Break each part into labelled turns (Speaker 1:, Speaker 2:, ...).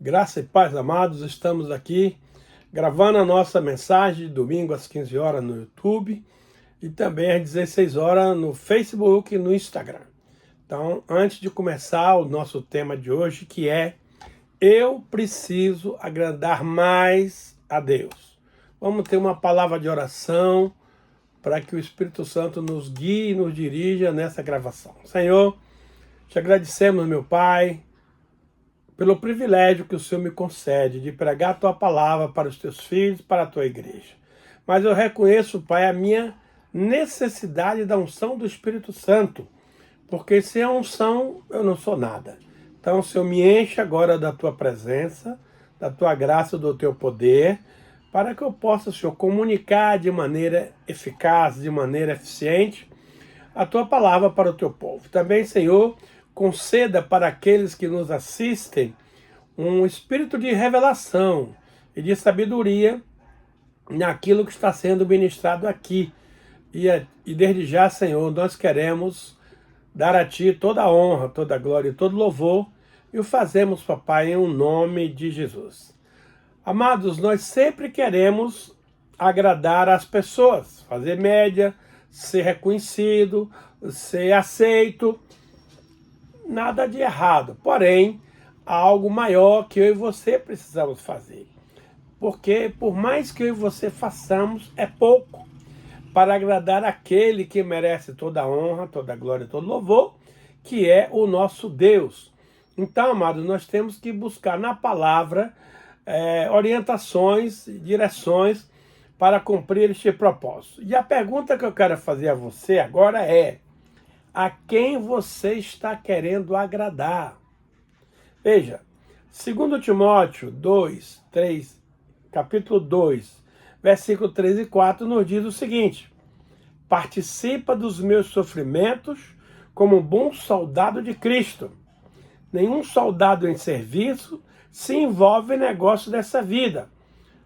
Speaker 1: Graça e paz, amados, estamos aqui gravando a nossa mensagem de domingo às 15 horas no YouTube e também às 16 horas no Facebook e no Instagram. Então, antes de começar o nosso tema de hoje, que é Eu preciso agradar mais a Deus. Vamos ter uma palavra de oração para que o Espírito Santo nos guie e nos dirija nessa gravação. Senhor, te agradecemos, meu Pai, pelo privilégio que o Senhor me concede de pregar a Tua palavra para os Teus filhos, para a Tua igreja. Mas eu reconheço, Pai, a minha necessidade da unção do Espírito Santo, porque sem a unção eu não sou nada. Então, Senhor, me enche agora da Tua presença, da Tua graça, do Teu poder, para que eu possa, Senhor, comunicar de maneira eficaz, de maneira eficiente, a Tua palavra para o Teu povo. Também, Senhor, conceda para aqueles que nos assistem um espírito de revelação e de sabedoria naquilo que está sendo ministrado aqui. E desde já, Senhor, nós queremos dar a Ti toda a honra, toda a glória e todo louvor, e o fazemos, Papai, em um nome de Jesus. Amados, nós sempre queremos agradar as pessoas, fazer média, ser reconhecido, ser aceito. Nada de errado, porém, há algo maior que eu e você precisamos fazer. Porque por mais que eu e você façamos, é pouco para agradar aquele que merece toda a honra, toda a glória, todo louvor, que é o nosso Deus. Então, amados, nós temos que buscar na palavra orientações, direções para cumprir este propósito. E a pergunta que eu quero fazer a você agora é: a quem você está querendo agradar? Veja, 2 Timóteo 2, 3, capítulo 2, versículo 3 e 4, nos diz o seguinte: participa dos meus sofrimentos como um bom soldado de Cristo. Nenhum soldado em serviço se envolve em negócio dessa vida,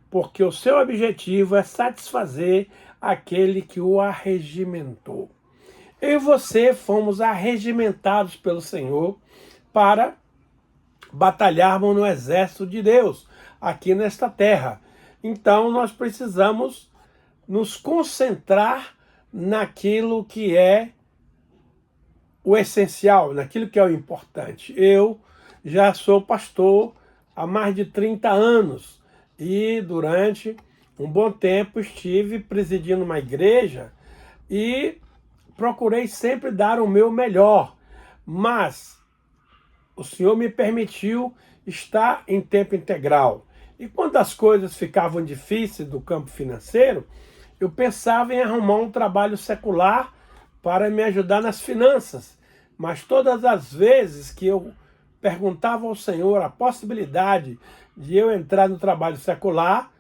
Speaker 1: porque o seu objetivo é satisfazer aquele que o arregimentou. Eu e você fomos arregimentados pelo Senhor para batalharmos no exército de Deus, aqui nesta terra. Então nós precisamos nos concentrar naquilo que é o essencial, naquilo que é o importante. Eu já sou pastor há mais de 30 anos e durante um bom tempo estive presidindo uma igreja e procurei sempre dar o meu melhor, mas o Senhor me permitiu estar em tempo integral. E quando as coisas ficavam difíceis do campo financeiro, eu pensava em arrumar um trabalho secular para me ajudar nas finanças. Mas todas as vezes que eu perguntava ao Senhor a possibilidade de eu entrar no trabalho secular,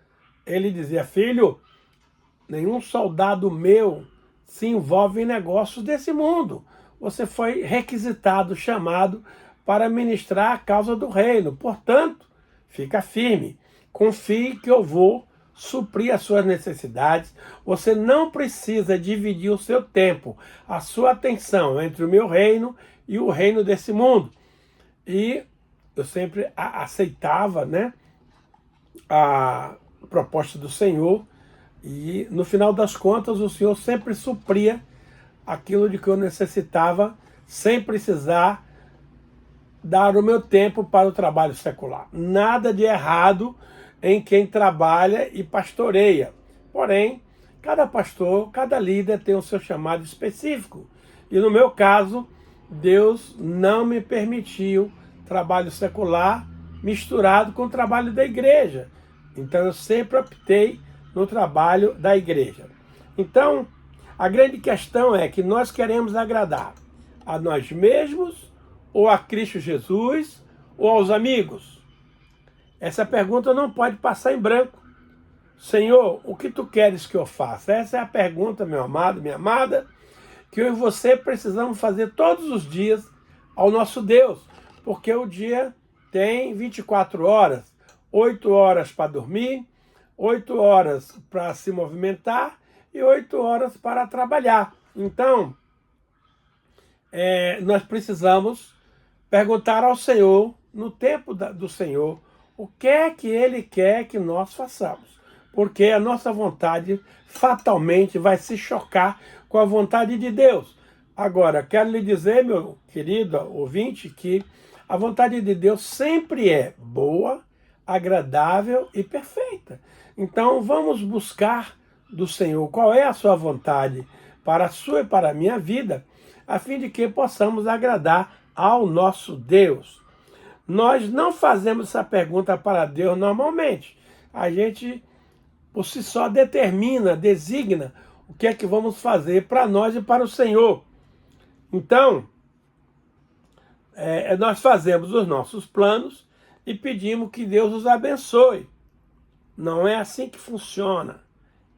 Speaker 1: Ele dizia: filho, nenhum soldado meu se envolve em negócios desse mundo. Você foi requisitado, chamado para ministrar a causa do reino. Portanto, fica firme. Confie que eu vou suprir as suas necessidades. Você não precisa dividir o seu tempo, a sua atenção entre o meu reino e o reino desse mundo. E eu sempre aceitava, né, a proposta do Senhor. E no final das contas, o Senhor sempre supria aquilo de que eu necessitava, sem precisar dar o meu tempo para o trabalho secular. Nada de errado em quem trabalha e pastoreia. Porém, cada pastor, cada líder tem o seu chamado específico. E no meu caso, Deus não me permitiu trabalho secular misturado com o trabalho da igreja. Então eu sempre optei no trabalho da igreja. Então, a grande questão é que nós queremos agradar a nós mesmos, ou a Cristo Jesus, ou aos amigos. Essa pergunta não pode passar em branco. Senhor, o que tu queres que eu faça? Essa é a pergunta, meu amado, minha amada, que eu e você precisamos fazer todos os dias ao nosso Deus, porque o dia tem 24 horas, 8 horas para dormir, 8 horas para se movimentar e 8 horas para trabalhar. Então, nós precisamos perguntar ao Senhor, no tempo do Senhor, o que é que ele quer que nós façamos. Porque a nossa vontade fatalmente vai se chocar com a vontade de Deus. Agora, quero lhe dizer, meu querido ouvinte, que a vontade de Deus sempre é boa, agradável e perfeita. Então, vamos buscar do Senhor qual é a sua vontade para a sua e para a minha vida, a fim de que possamos agradar ao nosso Deus. Nós não fazemos essa pergunta para Deus normalmente. A gente, por si só, determina, designa o que é que vamos fazer para nós e para o Senhor. Então, nós fazemos os nossos planos e pedimos que Deus os abençoe. Não é assim que funciona.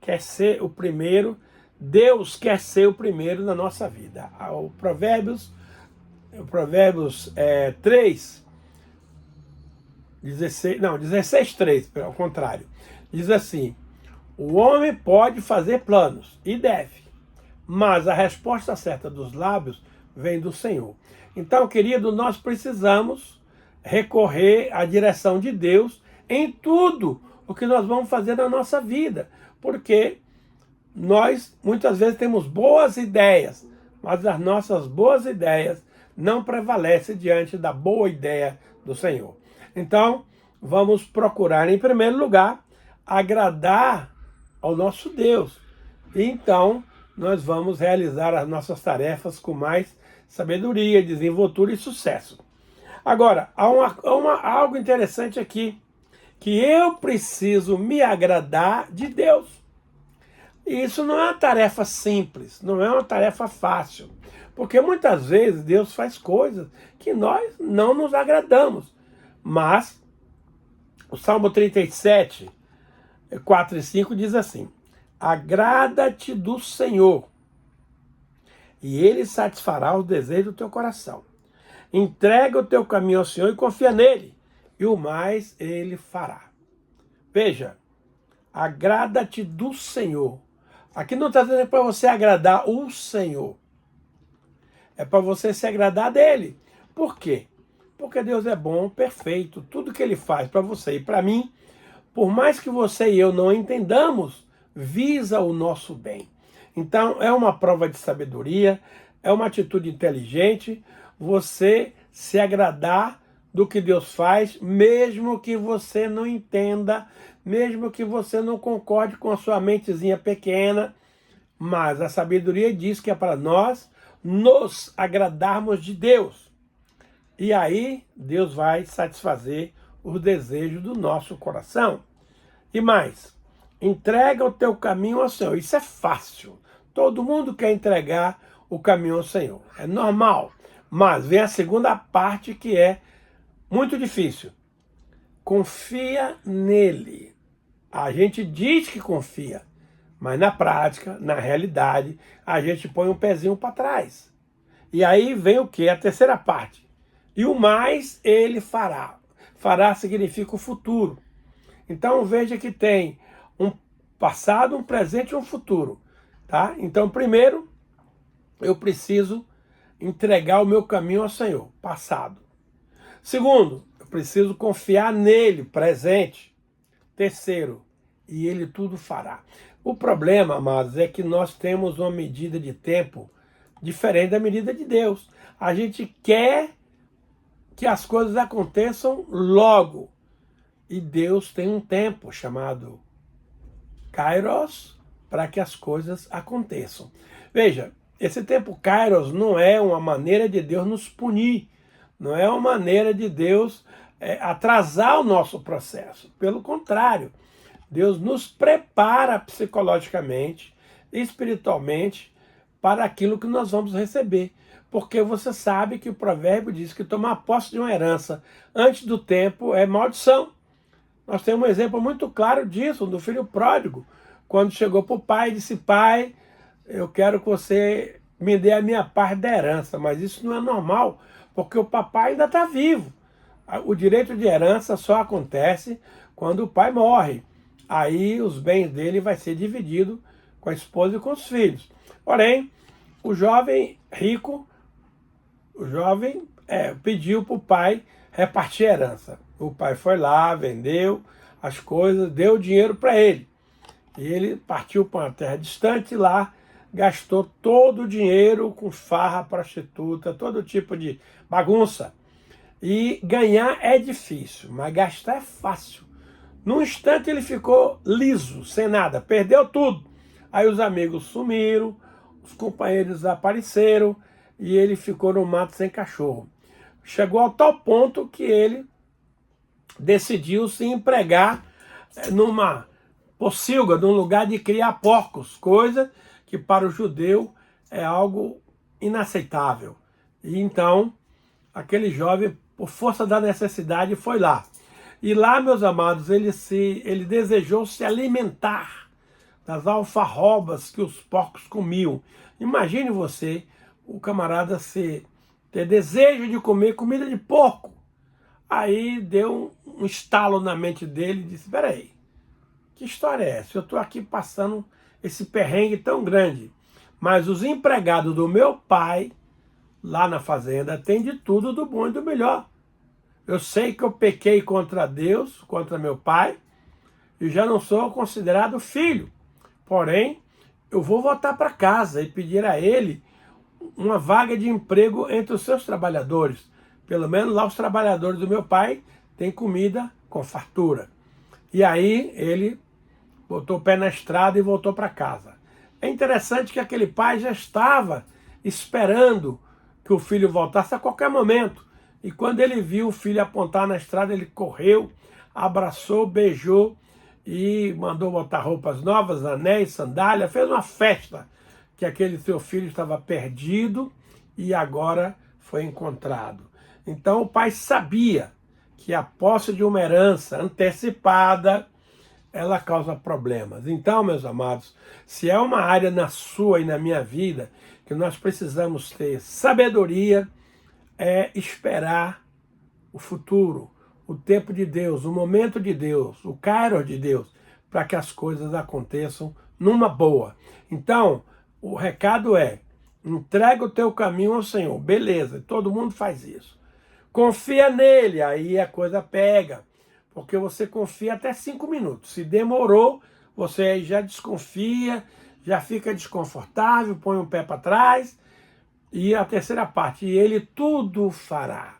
Speaker 1: Quer ser o primeiro, Deus quer ser o primeiro na nossa vida. O Provérbios 3, 16:3, ao contrário. Diz assim: o homem pode fazer planos, e deve, mas a resposta certa dos lábios vem do Senhor. Então, querido, nós precisamos recorrer à direção de Deus em tudo o que nós vamos fazer na nossa vida, porque nós muitas vezes temos boas ideias, mas as nossas boas ideias não prevalecem diante da boa ideia do Senhor. Então, vamos procurar, em primeiro lugar, agradar ao nosso Deus. E então, nós vamos realizar as nossas tarefas com mais sabedoria, desenvoltura e sucesso. Agora, há algo interessante aqui, que eu preciso me agradar de Deus. E isso não é uma tarefa simples, não é uma tarefa fácil, porque muitas vezes Deus faz coisas que nós não nos agradamos. Mas o Salmo 37, 4 e 5 diz assim: agrada-te do Senhor, e Ele satisfará os desejos do teu coração. Entrega o teu caminho ao Senhor e confia nele, e o mais Ele fará. Veja, agrada-te do Senhor. Aqui não está dizendo para você agradar o Senhor. É para você se agradar dele. Por quê? Porque Deus é bom, perfeito. Tudo que Ele faz para você e para mim, por mais que você e eu não entendamos, visa o nosso bem. Então, é uma prova de sabedoria, é uma atitude inteligente, você se agradar do que Deus faz, mesmo que você não entenda, mesmo que você não concorde com a sua mentezinha pequena, mas a sabedoria diz que é para nós nos agradarmos de Deus. E aí, Deus vai satisfazer os desejos do nosso coração. E mais, entrega o teu caminho ao Senhor. Isso é fácil. Todo mundo quer entregar o caminho ao Senhor. É normal. Mas vem a segunda parte que é muito difícil. Confia nele. A gente diz que confia, mas na prática, na realidade, a gente põe um pezinho para trás. E aí vem o quê? A terceira parte. E o mais ele fará. Fará significa o futuro. Então veja que tem um passado, um presente e um futuro. Tá? Então primeiro, eu preciso entregar o meu caminho ao Senhor, passado. Segundo, eu preciso confiar nele, presente. Terceiro, e ele tudo fará. O problema, amados, é que nós temos uma medida de tempo diferente da medida de Deus. A gente quer que as coisas aconteçam logo. E Deus tem um tempo chamado Kairos para que as coisas aconteçam. Veja, esse tempo Kairos não é uma maneira de Deus nos punir, não é uma maneira de Deus atrasar o nosso processo. Pelo contrário, Deus nos prepara psicologicamente, espiritualmente, para aquilo que nós vamos receber. Porque você sabe que o provérbio diz que tomar posse de uma herança antes do tempo é maldição. Nós temos um exemplo muito claro disso, do filho pródigo, quando chegou para o pai e disse: pai, eu quero que você me dê a minha parte da herança, mas isso não é normal, porque o papai ainda está vivo. O direito de herança só acontece quando o pai morre. Aí os bens dele vai ser dividido com a esposa e com os filhos. Porém, o jovem rico, pediu para o pai repartir a herança. O pai foi lá, vendeu as coisas, deu o dinheiro para ele. E ele partiu para uma terra distante e lá gastou todo o dinheiro com farra, prostituta, todo tipo de bagunça. E ganhar é difícil, mas gastar é fácil. Num instante ele ficou liso, sem nada, perdeu tudo. Aí os amigos sumiram, os companheiros apareceram e ele ficou no mato sem cachorro. Chegou ao tal ponto que ele decidiu se empregar numa pocilga, num lugar de criar porcos, coisa que para o judeu é algo inaceitável. E então, aquele jovem, por força da necessidade, foi lá. E lá, meus amados, ele desejou se alimentar das alfarrobas que os porcos comiam. Imagine você, o camarada ter desejo de comer comida de porco. Aí deu um estalo na mente dele e disse, espera aí, que história é essa? Eu estou aqui passando esse perrengue tão grande, mas os empregados do meu pai, lá na fazenda, têm de tudo do bom e do melhor. Eu sei que eu pequei contra Deus, contra meu pai, e já não sou considerado filho. Porém, eu vou voltar para casa e pedir a ele uma vaga de emprego entre os seus trabalhadores. Pelo menos lá os trabalhadores do meu pai têm comida com fartura. E aí ele botou o pé na estrada e voltou para casa. É interessante que aquele pai já estava esperando que o filho voltasse a qualquer momento. E quando ele viu o filho apontar na estrada, ele correu, abraçou, beijou e mandou botar roupas novas, anéis, sandália, fez uma festa que aquele seu filho estava perdido e agora foi encontrado. Então o pai sabia que a posse de uma herança antecipada, ela causa problemas. Então, meus amados, se é uma área na sua e na minha vida que nós precisamos ter sabedoria, é esperar o futuro, o tempo de Deus, o momento de Deus, o kairos de Deus, para que as coisas aconteçam numa boa. Então, o recado é, entrega o teu caminho ao Senhor. Beleza, todo mundo faz isso. Confia nele, aí a coisa pega. Porque você confia até 5 minutos. Se demorou, você aí já desconfia, já fica desconfortável, põe um pé para trás. E a terceira parte, e ele tudo fará.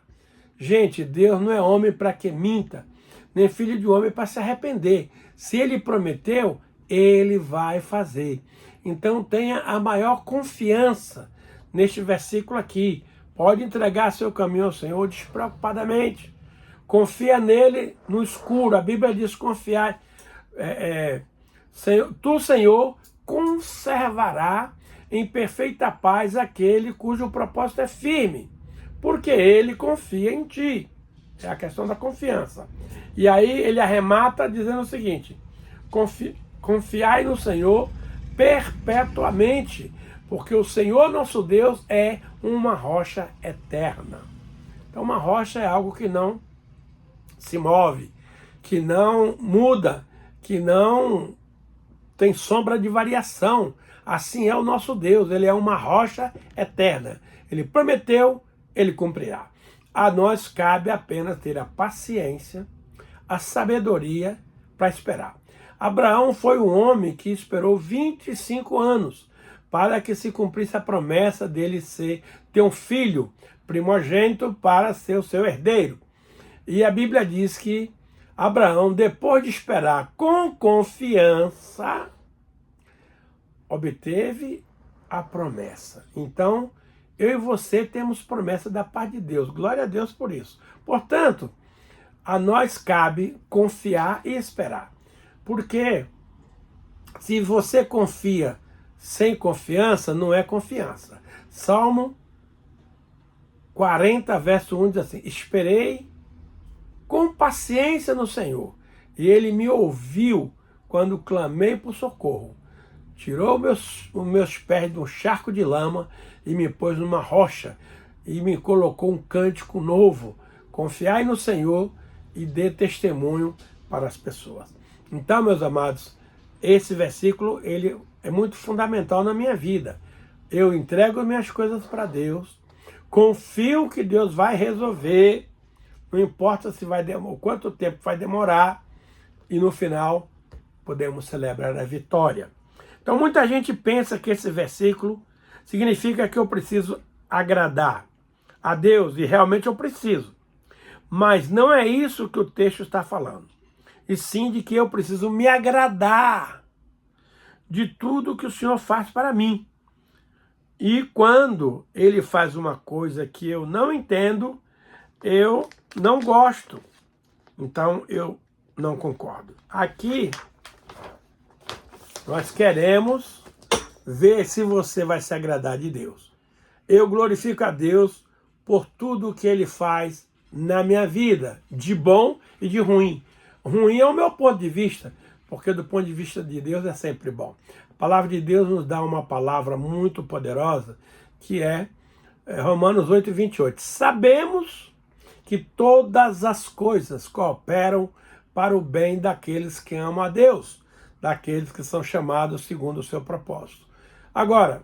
Speaker 1: Gente, Deus não é homem para que minta, nem filho de homem para se arrepender. Se ele prometeu, ele vai fazer. Então tenha a maior confiança neste versículo aqui. Pode entregar seu caminho ao Senhor despreocupadamente. Confia nele no escuro. A Bíblia diz confiar. Tu, Senhor, conservará em perfeita paz aquele cujo propósito é firme, porque ele confia em ti. É a questão da confiança. E aí ele arremata dizendo o seguinte, confiai no Senhor perpetuamente, porque o Senhor nosso Deus é uma rocha eterna. Então uma rocha é algo que não se move, que não muda, que não tem sombra de variação. Assim é o nosso Deus, ele é uma rocha eterna. Ele prometeu, ele cumprirá. A nós cabe apenas ter a paciência, a sabedoria para esperar. Abraão foi um homem que esperou 25 anos para que se cumprisse a promessa dele ter um filho primogênito para ser o seu herdeiro. E a Bíblia diz que Abraão, depois de esperar com confiança, obteve a promessa. Então, eu e você temos promessa da parte de Deus. Glória a Deus por isso. Portanto, a nós cabe confiar e esperar. Porque se você confia sem confiança, não é confiança. Salmo 40, verso 1 diz assim, esperei com paciência no Senhor, e ele me ouviu quando clamei por socorro. Tirou os meus pés de um charco de lama e me pôs numa rocha e me colocou um cântico novo. Confiai no Senhor e dê testemunho para as pessoas. Então, meus amados, esse versículo ele é muito fundamental na minha vida. Eu entrego minhas coisas para Deus, confio que Deus vai resolver, não importa se vai demorar, quanto tempo vai demorar, e no final podemos celebrar a vitória. Então muita gente pensa que esse versículo significa que eu preciso agradar a Deus, e realmente eu preciso. Mas não é isso que o texto está falando. E sim de que eu preciso me agradar de tudo que o Senhor faz para mim. E quando Ele faz uma coisa que eu não entendo, eu não gosto. Então eu não concordo. Aqui nós queremos ver se você vai se agradar de Deus. Eu glorifico a Deus por tudo que Ele faz na minha vida, de bom e de ruim. Ruim é o meu ponto de vista, porque do ponto de vista de Deus é sempre bom. A palavra de Deus nos dá uma palavra muito poderosa, que é Romanos 8:28. Sabemos que todas as coisas cooperam para o bem daqueles que amam a Deus, daqueles que são chamados segundo o seu propósito. Agora,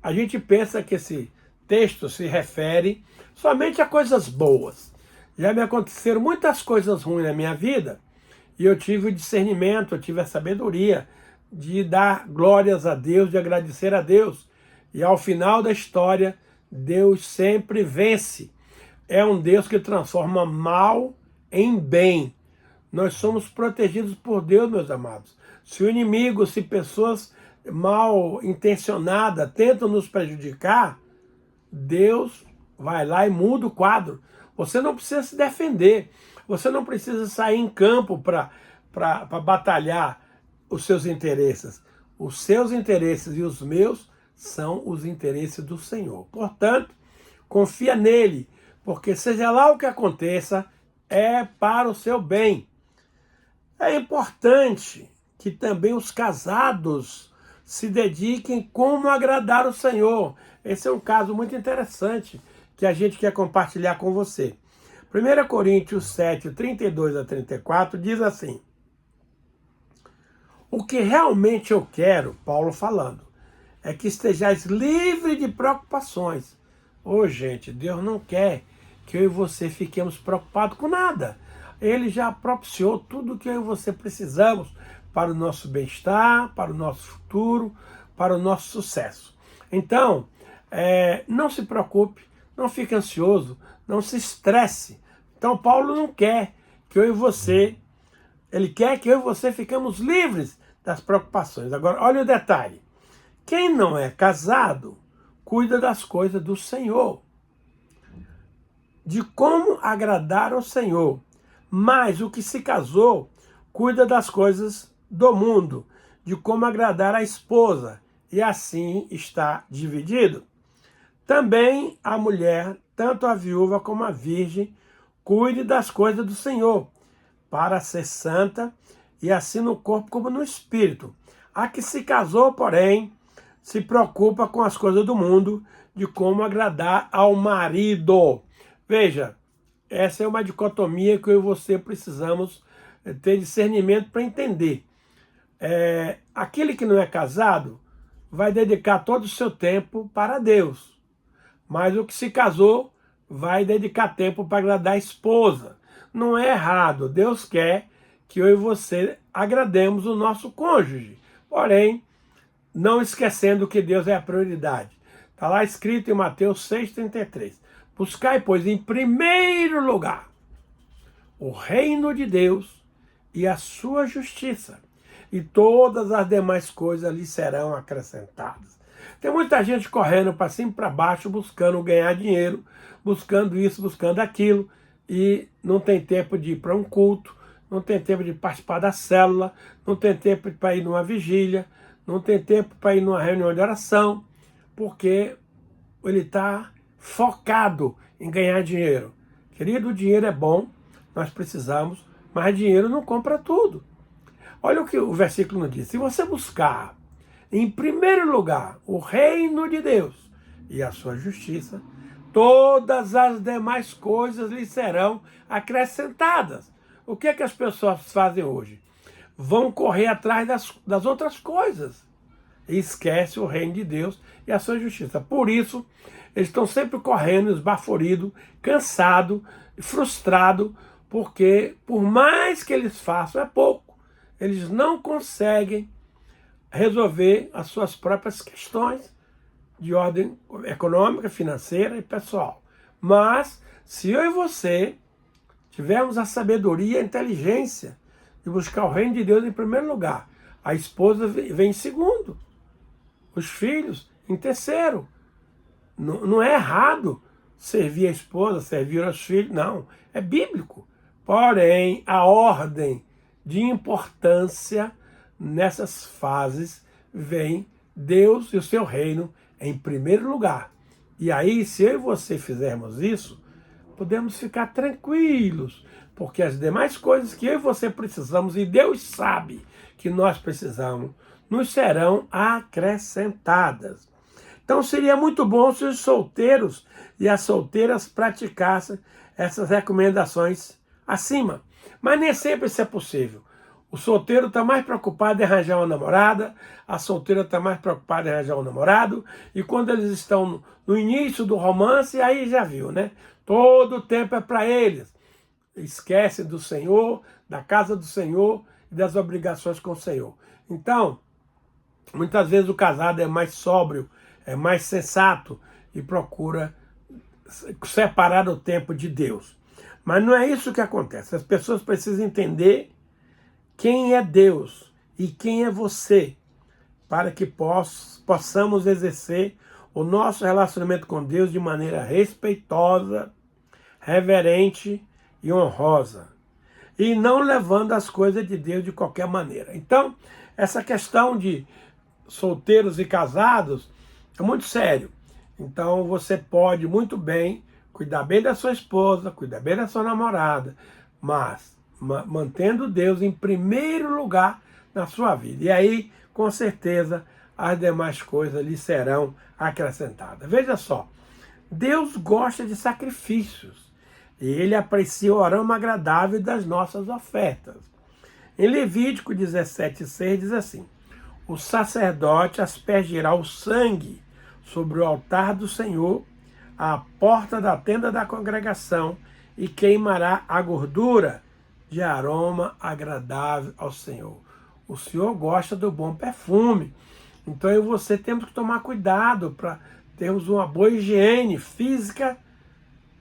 Speaker 1: a gente pensa que esse texto se refere somente a coisas boas. Já me aconteceram muitas coisas ruins na minha vida, e eu tive o discernimento, eu tive a sabedoria de dar glórias a Deus, de agradecer a Deus. E ao final da história, Deus sempre vence. É um Deus que transforma mal em bem. Nós somos protegidos por Deus, meus amados. Se o inimigo, se pessoas mal intencionadas tentam nos prejudicar, Deus vai lá e muda o quadro. Você não precisa se defender. Você não precisa sair em campo para batalhar os seus interesses. Os seus interesses e os meus são os interesses do Senhor. Portanto, confia nele, porque seja lá o que aconteça, é para o seu bem. É importante que também os casados se dediquem como agradar o Senhor. Esse é um caso muito interessante que a gente quer compartilhar com você. 1 Coríntios 7, 32 a 34 diz assim: o que realmente eu quero, Paulo falando, é que estejais livres de preocupações. Gente, Deus não quer que eu e você fiquemos preocupados com nada. Ele já propiciou tudo que eu e você precisamos para o nosso bem-estar, para o nosso futuro, para o nosso sucesso. Então, não se preocupe, não fique ansioso, não se estresse. Então, Paulo não quer que eu e você, ele quer que eu e você fiquemos livres das preocupações. Agora, olha o detalhe. Quem não é casado, cuida das coisas do Senhor, de como agradar ao Senhor. Mas o que se casou, cuida das coisas do mundo, de como agradar a esposa, e assim está dividido. Também a mulher, tanto a viúva como a virgem, cuide das coisas do Senhor, para ser santa, e assim no corpo como no espírito. A que se casou, porém, se preocupa com as coisas do mundo, de como agradar ao marido. Veja, essa é uma dicotomia que eu e você precisamos ter discernimento para entender. Aquele que não é casado vai dedicar todo o seu tempo para Deus. Mas o que se casou vai dedicar tempo para agradar a esposa. Não é errado. Deus quer que eu e você agrademos o nosso cônjuge. Porém, não esquecendo que Deus é a prioridade. Está lá escrito em Mateus 6,33. Buscai, pois, em primeiro lugar o reino de Deus e a sua justiça, e todas as demais coisas lhe serão acrescentadas. Tem muita gente correndo para cima e para baixo, buscando ganhar dinheiro, buscando isso, buscando aquilo, e não tem tempo de ir para um culto, não tem tempo de participar da célula, não tem tempo para ir numa vigília, não tem tempo para ir numa reunião de oração, porque ele está focado em ganhar dinheiro. Querido, o dinheiro é bom, nós precisamos, mas dinheiro não compra tudo. Olha o que o versículo nos diz. Se você buscar, em primeiro lugar, o reino de Deus e a sua justiça, todas as demais coisas lhe serão acrescentadas. O que é que as pessoas fazem hoje? Vão correr atrás das outras coisas e esquece o reino de Deus e a sua justiça. Por isso, eles estão sempre correndo, esbaforidos, cansados frustrado, porque por mais que eles façam, é pouco. Eles não conseguem resolver as suas próprias questões de ordem econômica, financeira e pessoal. Mas, se eu e você tivermos a sabedoria e a inteligência de buscar o reino de Deus em primeiro lugar, a esposa vem em segundo, os filhos em terceiro. Não é errado servir a esposa, servir os filhos, não. É bíblico. Porém, a ordem de importância nessas fases vem Deus e o seu reino em primeiro lugar. E aí, se eu e você fizermos isso, podemos ficar tranquilos, porque as demais coisas que eu e você precisamos, e Deus sabe que nós precisamos, nos serão acrescentadas. Então seria muito bom se os solteiros e as solteiras praticassem essas recomendações acima. Mas nem sempre isso é possível. O solteiro está mais preocupado em arranjar uma namorada, a solteira está mais preocupada em arranjar um namorado, e quando eles estão no início do romance, aí já viu, né? Todo o tempo é para eles. Esquece do Senhor, da casa do Senhor e das obrigações com o Senhor. Então, muitas vezes o casado é mais sóbrio, é mais sensato e procura separar o tempo de Deus. Mas não é isso que acontece. As pessoas precisam entender quem é Deus e quem é você, para que possamos exercer o nosso relacionamento com Deus de maneira respeitosa, reverente e honrosa, e não levando as coisas de Deus de qualquer maneira. Então, essa questão de solteiros e casados é muito sério. Então, você pode muito bem cuidar bem da sua esposa, cuidar bem da sua namorada, mas mantendo Deus em primeiro lugar na sua vida. E aí, com certeza, as demais coisas lhe serão acrescentadas. Veja só, Deus gosta de sacrifícios e Ele aprecia o aroma agradável das nossas ofertas. Em Levítico 17,6 diz assim: o sacerdote aspergirá o sangue sobre o altar do Senhor, à porta da tenda da congregação, e queimará a gordura de aroma agradável ao Senhor. O Senhor gosta do bom perfume. Então eu e você temos que tomar cuidado para termos uma boa higiene física,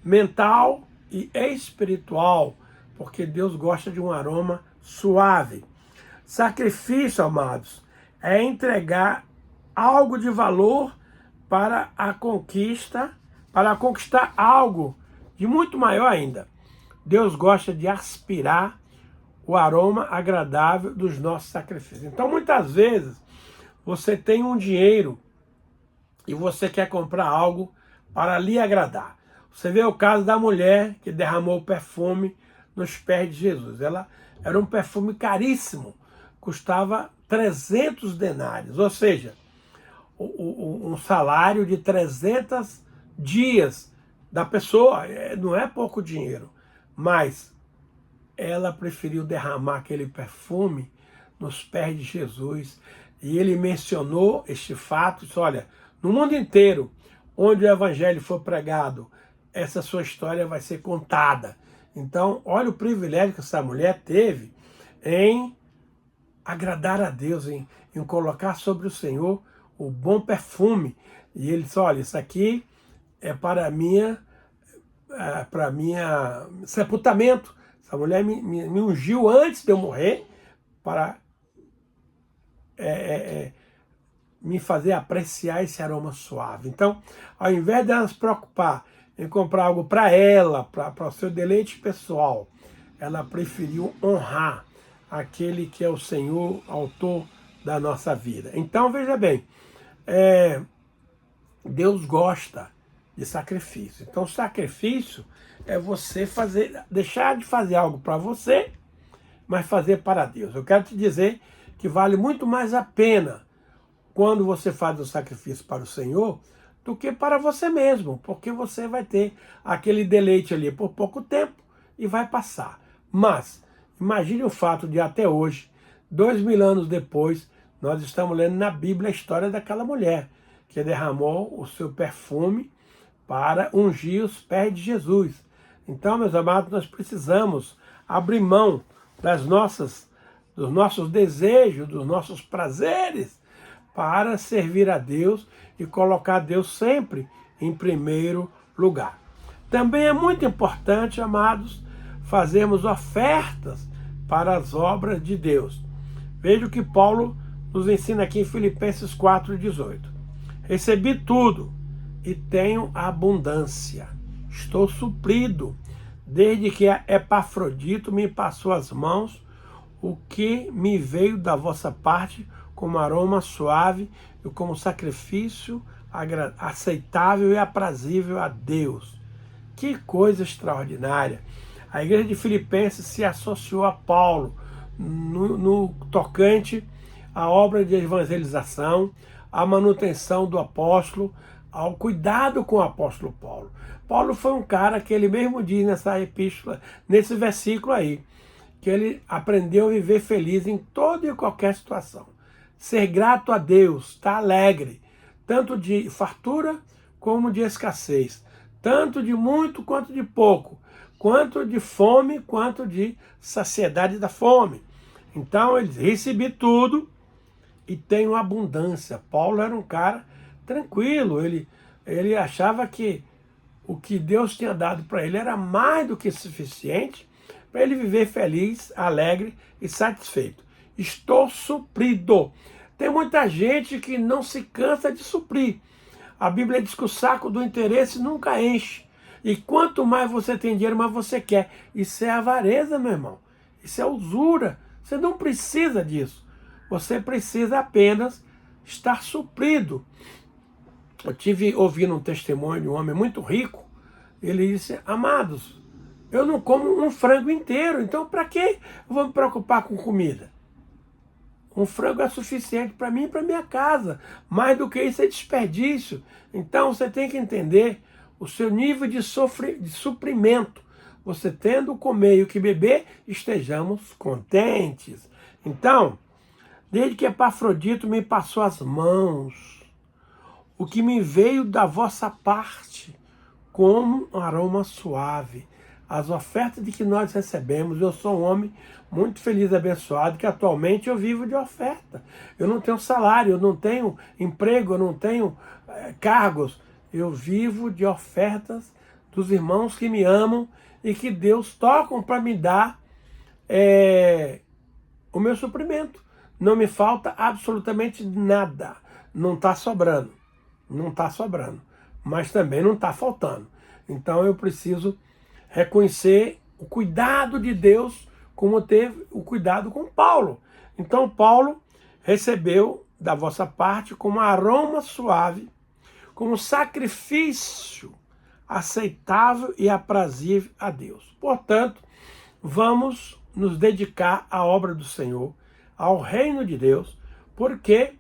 Speaker 1: mental e espiritual, porque Deus gosta de um aroma suave. Sacrifício, amados, é entregar algo de valor para conquistar algo de muito maior ainda. Deus gosta de aspirar o aroma agradável dos nossos sacrifícios. Então, muitas vezes, você tem um dinheiro e você quer comprar algo para lhe agradar. Você vê o caso da mulher que derramou perfume nos pés de Jesus. Ela era um perfume caríssimo, custava 300 denários, ou seja, um salário de 300 dias da pessoa. Não é pouco dinheiro, mas ela preferiu derramar aquele perfume nos pés de Jesus. E ele mencionou este fato, disse, olha, no mundo inteiro, onde o evangelho for pregado, essa sua história vai ser contada. Então, olha o privilégio que essa mulher teve em agradar a Deus, em colocar sobre o Senhor o bom perfume. E ele disse, olha, isso aqui é para minha sepultamento. Essa mulher me ungiu antes de eu morrer para me fazer apreciar esse aroma suave. Então, ao invés dela se preocupar em comprar algo para ela, para o seu deleite pessoal, ela preferiu honrar aquele que é o Senhor, autor da nossa vida. Então, veja bem, Deus gosta de sacrifício. Então, sacrifício é você deixar de fazer algo para você, mas fazer para Deus. Eu quero te dizer que vale muito mais a pena quando você faz o sacrifício para o Senhor do que para você mesmo, porque você vai ter aquele deleite ali por pouco tempo e vai passar. Mas imagine o fato de até hoje, 2000 anos depois, nós estamos lendo na Bíblia a história daquela mulher que derramou o seu perfume para ungir os pés de Jesus. Então, meus amados, nós precisamos abrir mão dos nossos desejos, dos nossos prazeres, para servir a Deus e colocar Deus sempre em primeiro lugar. Também é muito importante, amados, fazermos ofertas para as obras de Deus. Veja o que Paulo nos ensina aqui em Filipenses 4,18. Recebi tudo e tenho abundância. Estou suprido, desde que Epafrodito me passou as mãos, o que me veio da vossa parte como aroma suave e como sacrifício aceitável e aprazível a Deus. Que coisa extraordinária! A igreja de Filipenses se associou a Paulo no tocante à obra de evangelização, à manutenção do apóstolo, ao cuidado com o apóstolo Paulo. Paulo foi um cara que ele mesmo diz nessa epístola, nesse versículo aí, que ele aprendeu a viver feliz em toda e qualquer situação. Ser grato a Deus, estar alegre, tanto de fartura como de escassez, tanto de muito quanto de pouco, quanto de fome, quanto de saciedade da fome. Então, ele recebi tudo e tenho abundância. Paulo era um cara tranquilo, ele achava que o que Deus tinha dado para ele era mais do que suficiente para ele viver feliz, alegre e satisfeito. Estou suprido. Tem muita gente que não se cansa de suprir. A Bíblia diz que o saco do interesse nunca enche. E quanto mais você tem dinheiro, mais você quer. Isso é avareza, meu irmão. Isso é usura. Você não precisa disso. Você precisa apenas estar suprido. Eu tive ouvindo um testemunho de um homem muito rico. Ele disse: amados, eu não como um frango inteiro, então para que eu vou me preocupar com comida? Um frango é suficiente para mim e para minha casa. Mais do que isso é desperdício. Então você tem que entender o seu nível de suprimento. Você tendo o comer e o que beber, estejamos contentes. Então, desde que Epafrodito me passou as mãos, o que me veio da vossa parte, como um aroma suave. As ofertas de que nós recebemos, eu sou um homem muito feliz e abençoado, que atualmente eu vivo de oferta. Eu não tenho salário, eu não tenho emprego, eu não tenho cargos. Eu vivo de ofertas dos irmãos que me amam e que Deus tocam para me dar o meu suprimento. Não me falta absolutamente nada. Não está sobrando. Não está sobrando. Mas também não está faltando. Então eu preciso reconhecer o cuidado de Deus, como teve o cuidado com Paulo. Então Paulo recebeu da vossa parte como aroma suave, como sacrifício aceitável e aprazível a Deus. Portanto, vamos nos dedicar à obra do Senhor, ao reino de Deus, porque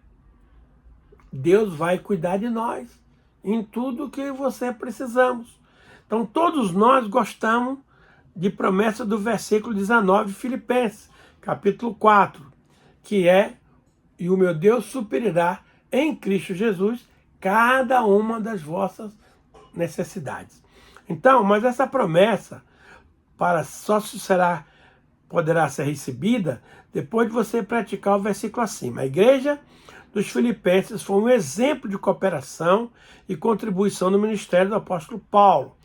Speaker 1: Deus vai cuidar de nós em tudo que você precisamos. Então, todos nós gostamos de promessa do versículo 19 de Filipenses, capítulo 4, que é: e o meu Deus suprirá em Cristo Jesus cada uma das vossas necessidades. Então, mas essa promessa poderá ser recebida depois de você praticar o versículo acima. A igreja dos Filipenses foi um exemplo de cooperação e contribuição no ministério do apóstolo Paulo,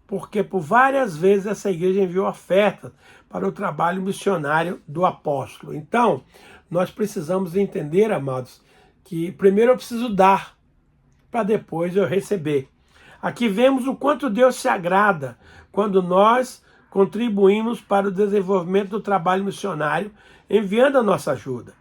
Speaker 1: porque por várias vezes essa igreja enviou ofertas para o trabalho missionário do apóstolo. Então, nós precisamos entender, amados, que primeiro eu preciso dar, para depois eu receber. Aqui vemos o quanto Deus se agrada quando nós contribuímos para o desenvolvimento do trabalho missionário, enviando a nossa ajuda.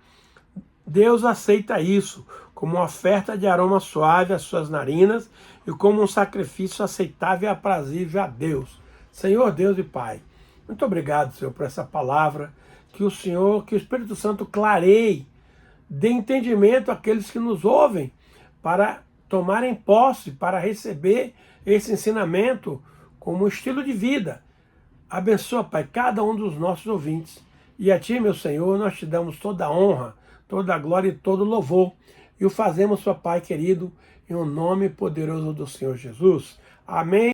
Speaker 1: Deus aceita isso como uma oferta de aroma suave às suas narinas e como um sacrifício aceitável e aprazível a Deus. Senhor Deus e Pai, muito obrigado, Senhor, por essa palavra, que o Espírito Santo clareie, dê entendimento àqueles que nos ouvem, para tomarem posse, para receber esse ensinamento como estilo de vida. Abençoa, Pai, cada um dos nossos ouvintes. E a Ti, meu Senhor, nós te damos toda a honra, toda a glória e todo o louvor. E o fazemos, Pai querido, em o nome poderoso do Senhor Jesus. Amém.